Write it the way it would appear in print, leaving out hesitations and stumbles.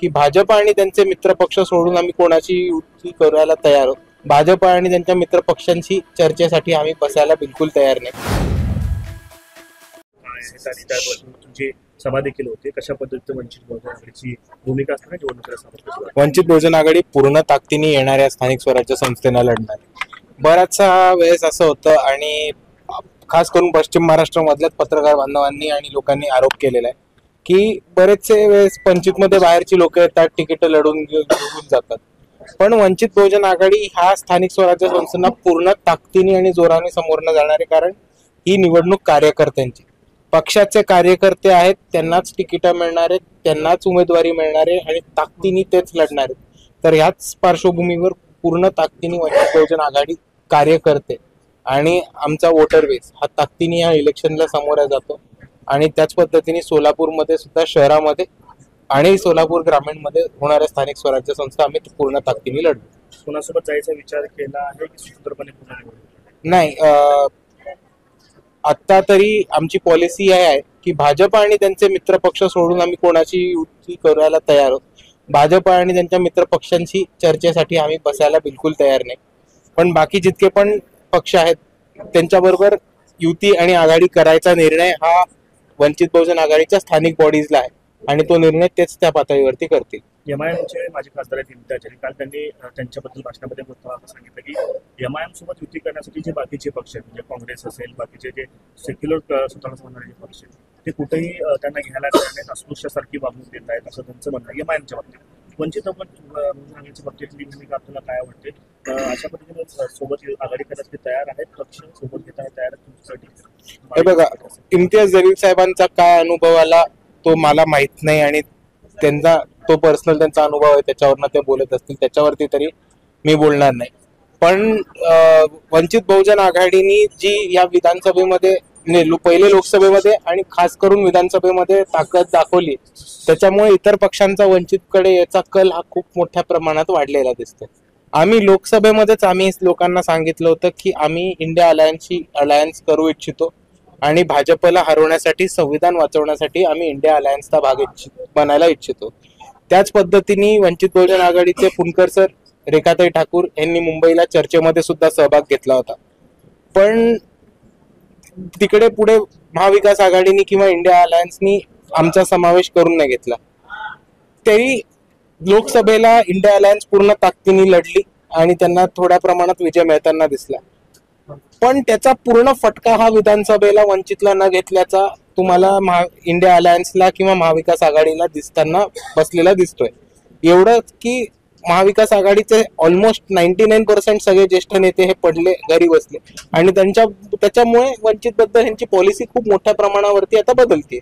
की भाजप आणि त्यांचे मित्रपक्ष सोडून आम्ही कोणाची युती करायला तयार आहोत. भाजप आणि त्यांच्या मित्रपक्षांशी चर्चेसाठी आम्ही बसायला बिलकुल तयार नाही. तुमची सभा देखील होती, कशा पद्धतीने वंचित बहुजन आघाडीची भूमिका असणार निवडणुकीला? वंचित बहुजन आघाडी पूर्ण ताकदीने येणाऱ्या स्थानिक स्वराज्य संस्थेला लढणार. बराचसा वेळेस असं होतं आणि खास करून पश्चिम महाराष्ट्र मधल्याच पत्रकार बांधवांनी आणि लोकांनी आरोप केलेला आहे की बरेचसे वेळेस पंचितमध्ये बाहेरची लोक येतात, तिकीट लढून घेऊन जातात. पण वंचित बहुजन आघाडी हा स्थानिक स्वराज्य संस्थांना पूर्ण ताकदीने आणि जोराने समोरनं जाणार आहे. कारण ही निवडणूक कार्यकर्त्यांची, पक्षाचे कार्यकर्ते आहेत, त्यांनाच तिकीटं मिळणार आहेत, त्यांनाच उमेदवारी मिळणार आहे आणि ताकदीने तेच लढणार आहेत. तर ह्याच पार्श्वभूमीवर पूर्ण ताकदीने वंचित बहुजन आघाडी कार्यकर्ते आणि आमचा वोटर बेस हा ताकदीने या इलेक्शनला सामोरा जातो. आणि त्याच पद्धतीने सोलापूरमध्ये सुद्धा, शहरामध्ये आणि सोलापूर ग्रामीणमध्ये होणाऱ्या स्थानिक स्वराज्य संस्था आम्ही पूर्ण ताकदीने लढतो. कोणासोबत जायचा विचार केला आहे की स्वतंत्रपणे पूर्ण? नाही, आता तरी आमची पॉलिसी आहे की भाजप आणि त्यांचे मित्रपक्ष सोडून आम्ही कोणाची युती करायला तयार आहोत. भाजप आणि त्यांच्या मित्रपक्षांशी चर्चेसाठी आम्ही बसायला बिलकुल तयार नाही. पण बाकी जितके पण पक्ष आहेत त्यांच्याबरोबर युती आणि आघाडी करायचा निर्णय हा वंचित बहुजन आघाडीच्या स्थानिक बॉडीजला आहे आणि तो निर्णय तेच त्या पातळीवरती करतील. एमआयएमचे माजी खासदार आहेत इम्तियाज, काल त्यांनी त्यांच्याबद्दल भाषणामध्ये सांगितलं की एमआयएम सोबत युती करण्यासाठी जे बाकीचे पक्ष आहेत, म्हणजे काँग्रेस असेल, बाकीचे जे सेक्युलर स्वतःला समजणारे पक्ष आहेत, ते कुठेही त्यांना घ्यायला तयार अस्पृश्यासारखी वागणूक देत आहेत असं त्यांचं म्हणणं आहे. एमआयएमच्या बाबतीत वंचित बहुजन बाबतीतली भूमिका आपल्याला काय आवडते? अशा पद्धतीने सोबत आघाडी करण्यासाठी तयार आहेत, पक्ष सोबत घेताना तयार आहेत तुमच्यासाठी? हे बघा, इम्तियाज जलील साहेबांचा काय अनुभव आला तो मला माहित नाही आणि त्यांचा तो पर्सनल त्यांचा अनुभव आहे, त्याच्यावरनं ते बोलत असतील, त्याच्यावरती तरी मी बोलणार नाही. पण वंचित बहुजन आघाडीनी जी या विधानसभेमध्ये पहिले लोकसभेमध्ये आणि खास करून विधानसभेमध्ये ताकद दाखवली, त्याच्यामुळे इतर पक्षांचा वंचितकडे याचा कल हा खूप मोठ्या प्रमाणात वाढलेला दिसतो. आम्ही लोकसभेमध्येच आम्ही लोकांना सांगितलं होतं की आम्ही इंडिया अलायन्स करू इच्छितो आणि भाजपला हरवण्यासाठी, संविधान वाचवण्यासाठी आम्ही इंडिया अलायन्सचा भाग बनायला इच्छितो. त्याच पद्धतीने वंचित बहुजन आघाडीचे फुंडकर सर, रेखाताई ठाकूर यांनी मुंबईला चर्चेमध्ये सुद्धा सहभाग घेतला होता. पण तिकडे पुढे महाविकास आघाडीनी किंवा इंडिया अलायन्सनी आमचा समावेश करून नाही घेतला. तरी लोकसभेला इंडिया अलायन्स पूर्ण ताकदीने लढली आणि त्यांना थोड्या प्रमाणात विजय मिळताना दिसला. पण त्याचा पूर्ण फटका हा विधानसभेला वंचितला न घेतल्याचा तुम्हाला इंडिया अलायन्सला किंवा महाविकास आघाडीला दिसताना बसलेला दिसतोय. एवढं की महाविकास आघाडीचे ऑलमोस्ट 99% सगळे ज्येष्ठ नेते हे पडले, घरी बसले आणि त्याच्यामुळे वंचित बद्दल यांची पॉलिसी खूप मोठ्या प्रमाणावरती आता बदलते.